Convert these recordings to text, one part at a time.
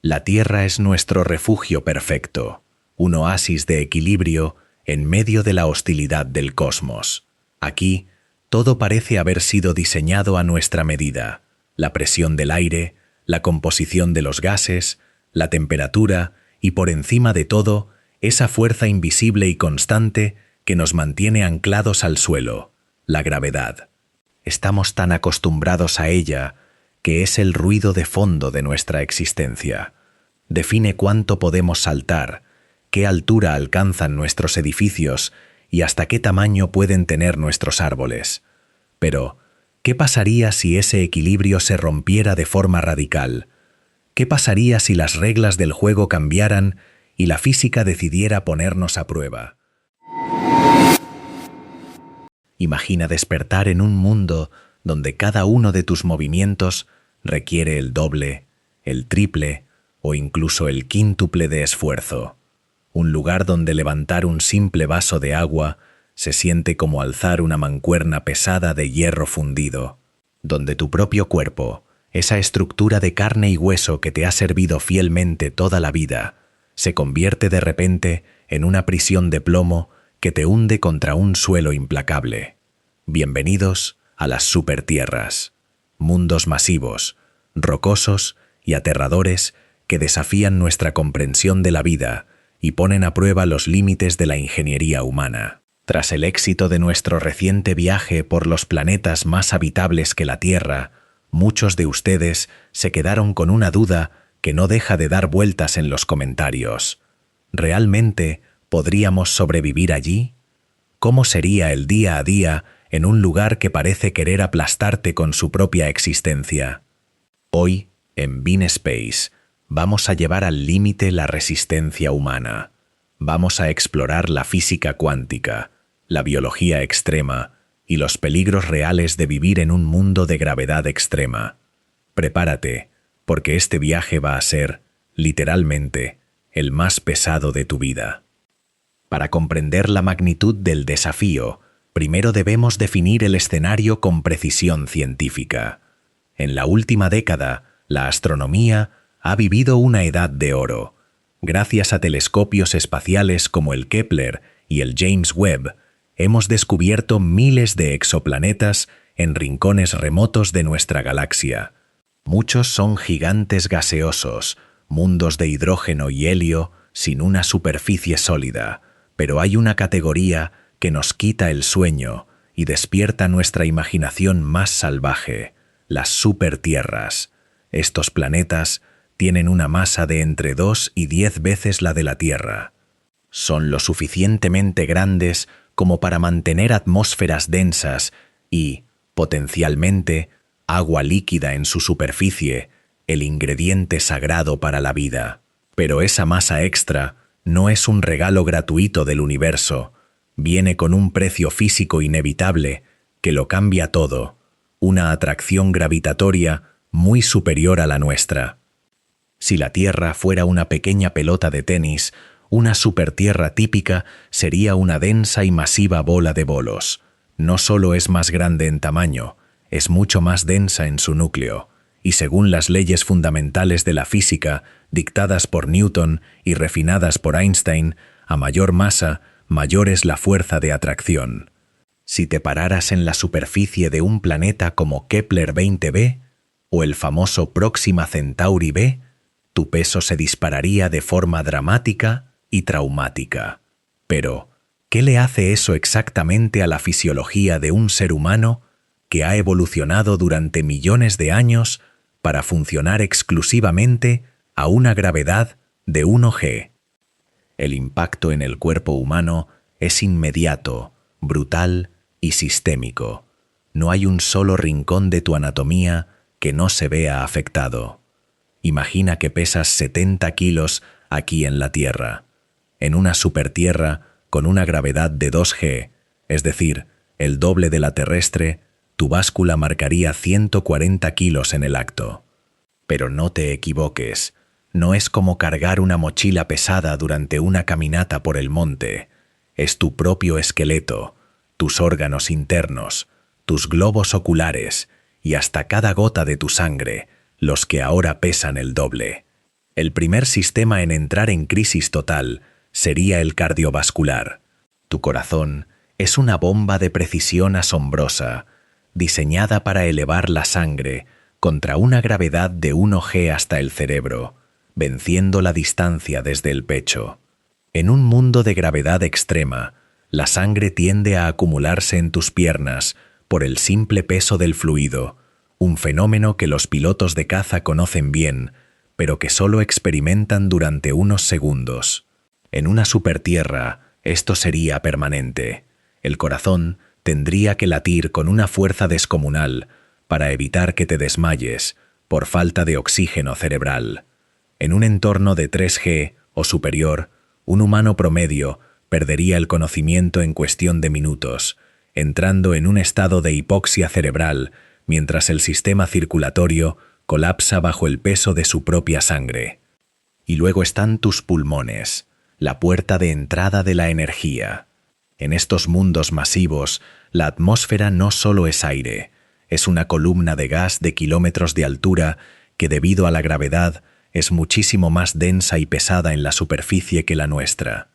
La Tierra es nuestro refugio perfecto, un oasis de equilibrio en medio de la hostilidad del cosmos. Aquí, todo parece haber sido diseñado a nuestra medida. La presión del aire, la composición de los gases, la temperatura y, por encima de todo, esa fuerza invisible y constante que nos mantiene anclados al suelo, la gravedad. Estamos tan acostumbrados a ella que es el ruido de fondo de nuestra existencia. Define cuánto podemos saltar, qué altura alcanzan nuestros edificios y hasta qué tamaño pueden tener nuestros árboles. Pero, ¿qué pasaría si ese equilibrio se rompiera de forma radical? ¿Qué pasaría si las reglas del juego cambiaran y la física decidiera ponernos a prueba? Imagina despertar en un mundo donde cada uno de tus movimientos requiere el doble, el triple o incluso el quíntuple de esfuerzo. Un lugar donde levantar un simple vaso de agua se siente como alzar una mancuerna pesada de hierro fundido, donde tu propio cuerpo, esa estructura de carne y hueso que te ha servido fielmente toda la vida, se convierte de repente en una prisión de plomo que te hunde contra un suelo implacable. Bienvenidos a las supertierras, mundos masivos, rocosos y aterradores que desafían nuestra comprensión de la vida y ponen a prueba los límites de la ingeniería humana. Tras el éxito de nuestro reciente viaje por los planetas más habitables que la Tierra, muchos de ustedes se quedaron con una duda que no deja de dar vueltas en los comentarios. ¿Realmente podríamos sobrevivir allí? ¿Cómo sería el día a día en un lugar que parece querer aplastarte con su propia existencia? Hoy, en Bean Space, vamos a llevar al límite la resistencia humana. Vamos a explorar la física cuántica, la biología extrema y los peligros reales de vivir en un mundo de gravedad extrema. Prepárate, porque este viaje va a ser, literalmente, el más pesado de tu vida. Para comprender la magnitud del desafío, primero debemos definir el escenario con precisión científica. En la última década, la astronomía ha vivido una edad de oro. Gracias a telescopios espaciales como el Kepler y el James Webb, hemos descubierto miles de exoplanetas en rincones remotos de nuestra galaxia. Muchos son gigantes gaseosos, mundos de hidrógeno y helio sin una superficie sólida, pero hay una categoría que nos quita el sueño y despierta nuestra imaginación más salvaje: las supertierras. Estos planetas tienen una masa de entre 2 y 10 veces la de la Tierra. Son lo suficientemente grandes como para mantener atmósferas densas y, potencialmente, agua líquida en su superficie, el ingrediente sagrado para la vida. Pero esa masa extra no es un regalo gratuito del universo, viene con un precio físico inevitable que lo cambia todo, una atracción gravitatoria muy superior a la nuestra. Si la Tierra fuera una pequeña pelota de tenis, una supertierra típica sería una densa y masiva bola de bolos. No solo es más grande en tamaño, es mucho más densa en su núcleo, y según las leyes fundamentales de la física, dictadas por Newton y refinadas por Einstein, a mayor masa, mayor es la fuerza de atracción. Si te pararas en la superficie de un planeta como Kepler 20b o el famoso Próxima Centauri b, tu peso se dispararía de forma dramática y traumática. Pero, ¿qué le hace eso exactamente a la fisiología de un ser humano que ha evolucionado durante millones de años para funcionar exclusivamente a una gravedad de 1 g? El impacto en el cuerpo humano es inmediato, brutal y sistémico. No hay un solo rincón de tu anatomía que no se vea afectado. Imagina que pesas 70 kilos aquí en la Tierra. En una supertierra con una gravedad de 2 g, es decir, el doble de la terrestre, tu báscula marcaría 140 kilos en el acto. Pero no te equivoques, no es como cargar una mochila pesada durante una caminata por el monte. Es tu propio esqueleto, tus órganos internos, tus globos oculares y hasta cada gota de tu sangre, los que ahora pesan el doble. El primer sistema en entrar en crisis total sería el cardiovascular. Tu corazón es una bomba de precisión asombrosa, diseñada para elevar la sangre contra una gravedad de 1 G hasta el cerebro, venciendo la distancia desde el pecho. En un mundo de gravedad extrema, la sangre tiende a acumularse en tus piernas por el simple peso del fluido, un fenómeno que los pilotos de caza conocen bien, pero que solo experimentan durante unos segundos. En una supertierra, esto sería permanente. El corazón tendría que latir con una fuerza descomunal para evitar que te desmayes por falta de oxígeno cerebral. En un entorno de 3G o superior, un humano promedio perdería el conocimiento en cuestión de minutos, entrando en un estado de hipoxia cerebral mientras el sistema circulatorio colapsa bajo el peso de su propia sangre. Y luego están tus pulmones, la puerta de entrada de la energía. En estos mundos masivos, la atmósfera no solo es aire, es una columna de gas de kilómetros de altura que, debido a la gravedad, es muchísimo más densa y pesada en la superficie que la nuestra.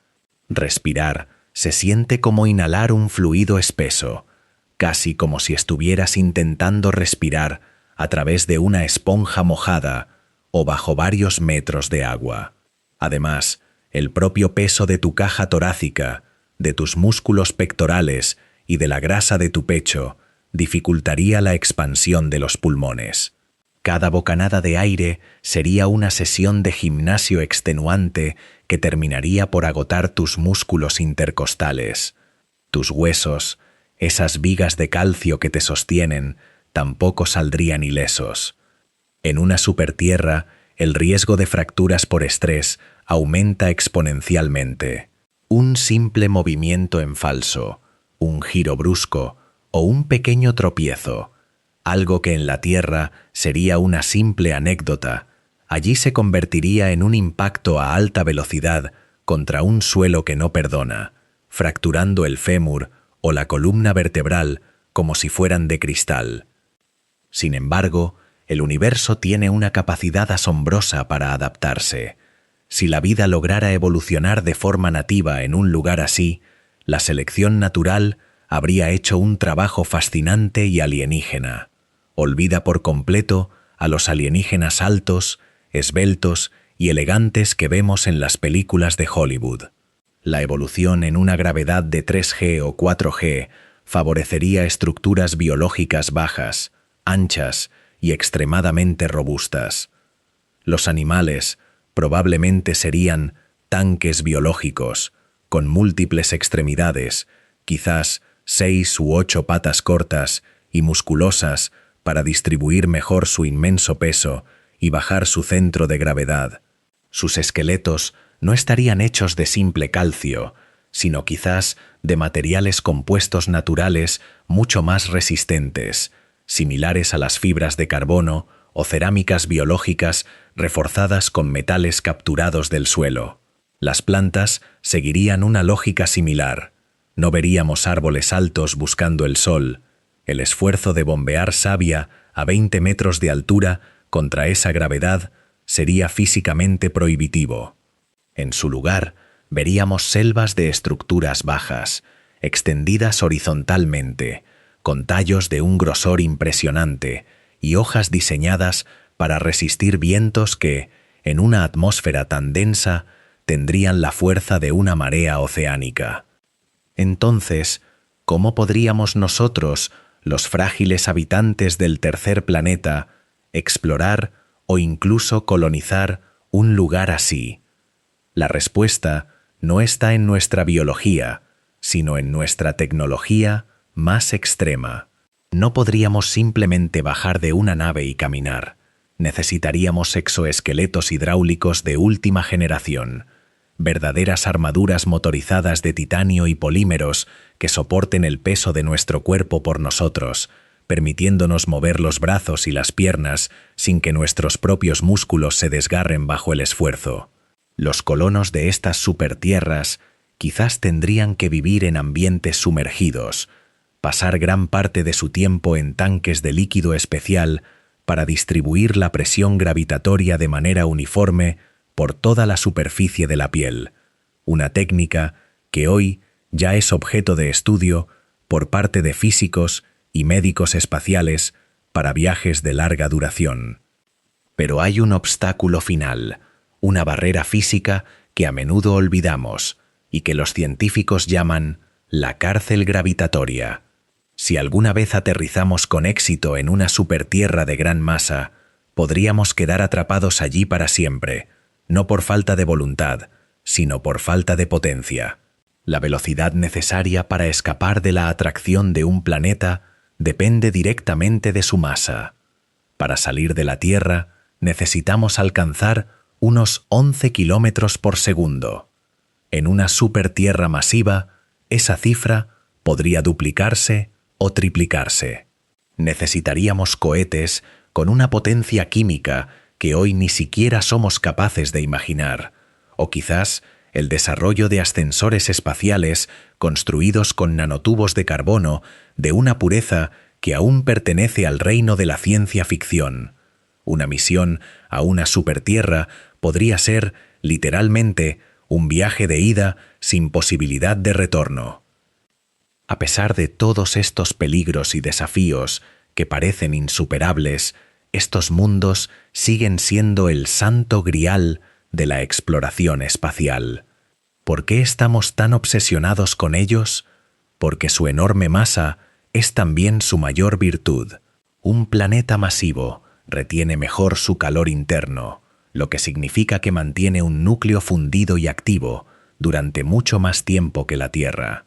Respirar se siente como inhalar un fluido espeso, casi como si estuvieras intentando respirar a través de una esponja mojada o bajo varios metros de agua. Además, el propio peso de tu caja torácica, de tus músculos pectorales y de la grasa de tu pecho dificultaría la expansión de los pulmones. Cada bocanada de aire sería una sesión de gimnasio extenuante que terminaría por agotar tus músculos intercostales. Tus huesos, esas vigas de calcio que te sostienen, tampoco saldrían ilesos. En una supertierra, el riesgo de fracturas por estrés aumenta exponencialmente. Un simple movimiento en falso, un giro brusco o un pequeño tropiezo, algo que en la Tierra sería una simple anécdota, allí se convertiría en un impacto a alta velocidad contra un suelo que no perdona, fracturando el fémur o la columna vertebral como si fueran de cristal. Sin embargo, el universo tiene una capacidad asombrosa para adaptarse. Si la vida lograra evolucionar de forma nativa en un lugar así, la selección natural habría hecho un trabajo fascinante y alienígena. Olvida por completo a los alienígenas altos, esbeltos y elegantes que vemos en las películas de Hollywood. La evolución en una gravedad de 3G o 4G favorecería estructuras biológicas bajas, anchas y extremadamente robustas. Los animales probablemente serían tanques biológicos, con múltiples extremidades, quizás 6 u 8 patas cortas y musculosas para distribuir mejor su inmenso peso y bajar su centro de gravedad. Sus esqueletos no estarían hechos de simple calcio, sino quizás de materiales compuestos naturales mucho más resistentes, similares a las fibras de carbono o cerámicas biológicas reforzadas con metales capturados del suelo. Las plantas seguirían una lógica similar. No veríamos árboles altos buscando el sol. El esfuerzo de bombear savia a 20 metros de altura contra esa gravedad sería físicamente prohibitivo. En su lugar, veríamos selvas de estructuras bajas, extendidas horizontalmente, con tallos de un grosor impresionante y hojas diseñadas para resistir vientos que, en una atmósfera tan densa, tendrían la fuerza de una marea oceánica. Entonces, ¿cómo podríamos nosotros, los frágiles habitantes del tercer planeta, explorar o incluso colonizar un lugar así? La respuesta no está en nuestra biología, sino en nuestra tecnología más extrema. No podríamos simplemente bajar de una nave y caminar. Necesitaríamos exoesqueletos hidráulicos de última generación, verdaderas armaduras motorizadas de titanio y polímeros que soporten el peso de nuestro cuerpo por nosotros, permitiéndonos mover los brazos y las piernas sin que nuestros propios músculos se desgarren bajo el esfuerzo. Los colonos de estas supertierras quizás tendrían que vivir en ambientes sumergidos, pasar gran parte de su tiempo en tanques de líquido especial para distribuir la presión gravitatoria de manera uniforme por toda la superficie de la piel, una técnica que hoy ya es objeto de estudio por parte de físicos y médicos espaciales para viajes de larga duración. Pero hay un obstáculo final, una barrera física que a menudo olvidamos y que los científicos llaman la cárcel gravitatoria. Si alguna vez aterrizamos con éxito en una supertierra de gran masa, podríamos quedar atrapados allí para siempre, no por falta de voluntad, sino por falta de potencia. La velocidad necesaria para escapar de la atracción de un planeta depende directamente de su masa. Para salir de la Tierra, necesitamos alcanzar unos 11 kilómetros por segundo. En una supertierra masiva, esa cifra podría duplicarse o triplicarse. Necesitaríamos cohetes con una potencia química que hoy ni siquiera somos capaces de imaginar, o quizás el desarrollo de ascensores espaciales construidos con nanotubos de carbono de una pureza que aún pertenece al reino de la ciencia ficción. Una misión a una supertierra podría ser, literalmente, un viaje de ida sin posibilidad de retorno. A pesar de todos estos peligros y desafíos que parecen insuperables, estos mundos siguen siendo el santo grial de la exploración espacial. ¿Por qué estamos tan obsesionados con ellos? Porque su enorme masa es también su mayor virtud. Un planeta masivo retiene mejor su calor interno, lo que significa que mantiene un núcleo fundido y activo durante mucho más tiempo que la Tierra.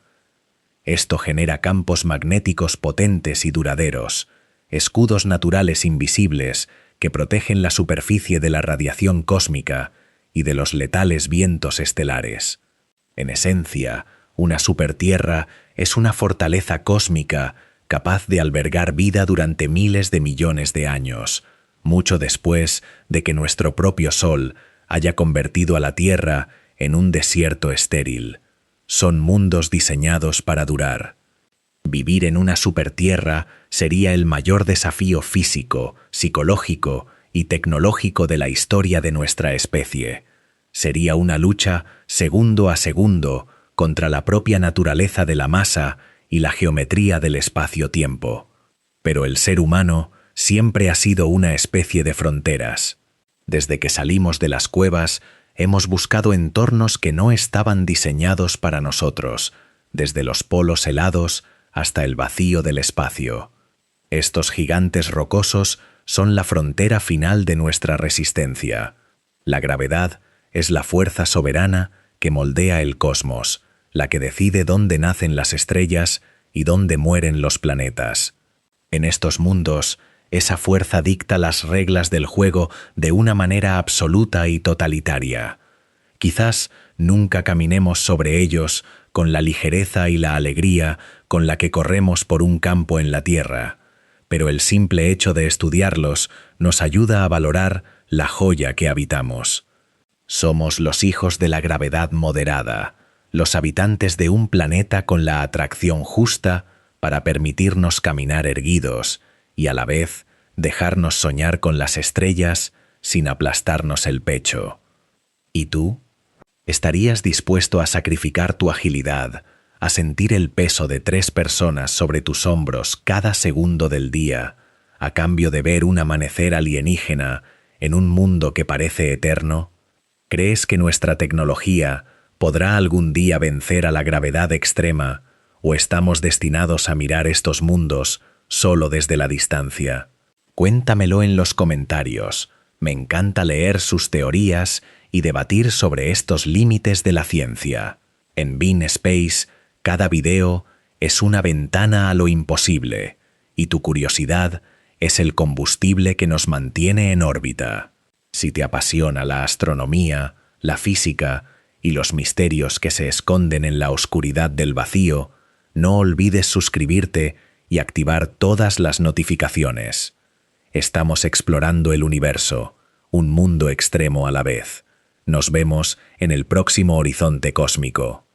Esto genera campos magnéticos potentes y duraderos, escudos naturales invisibles que protegen la superficie de la radiación cósmica y de los letales vientos estelares. En esencia, una supertierra es una fortaleza cósmica capaz de albergar vida durante miles de millones de años, mucho después de que nuestro propio Sol haya convertido a la Tierra en un desierto estéril. Son mundos diseñados para durar. Vivir en una supertierra sería el mayor desafío físico, psicológico y tecnológico de la historia de nuestra especie. Sería una lucha segundo a segundo contra la propia naturaleza de la masa y la geometría del espacio-tiempo. Pero el ser humano siempre ha sido una especie de fronteras. Desde que salimos de las cuevas, hemos buscado entornos que no estaban diseñados para nosotros, desde los polos helados hasta el vacío del espacio. Estos gigantes rocosos son la frontera final de nuestra resistencia. La gravedad es la fuerza soberana que moldea el cosmos, la que decide dónde nacen las estrellas y dónde mueren los planetas. En estos mundos, esa fuerza dicta las reglas del juego de una manera absoluta y totalitaria. Quizás nunca caminemos sobre ellos con la ligereza y la alegría con la que corremos por un campo en la Tierra, pero el simple hecho de estudiarlos nos ayuda a valorar la joya que habitamos. Somos los hijos de la gravedad moderada, los habitantes de un planeta con la atracción justa para permitirnos caminar erguidos y a la vez dejarnos soñar con las estrellas sin aplastarnos el pecho. ¿Y tú? ¿Estarías dispuesto a sacrificar tu agilidad, a sentir el peso de 3 personas sobre tus hombros cada segundo del día, a cambio de ver un amanecer alienígena en un mundo que parece eterno? ¿Crees que nuestra tecnología podrá algún día vencer a la gravedad extrema, o estamos destinados a mirar estos mundos solo desde la distancia? Cuéntamelo en los comentarios. Me encanta leer sus teorías y debatir sobre estos límites de la ciencia. En Bean Space, cada video es una ventana a lo imposible, y tu curiosidad es el combustible que nos mantiene en órbita. Si te apasiona la astronomía, la física y los misterios que se esconden en la oscuridad del vacío, no olvides suscribirte y activar todas las notificaciones. Estamos explorando el universo, un mundo extremo a la vez. Nos vemos en el próximo horizonte cósmico.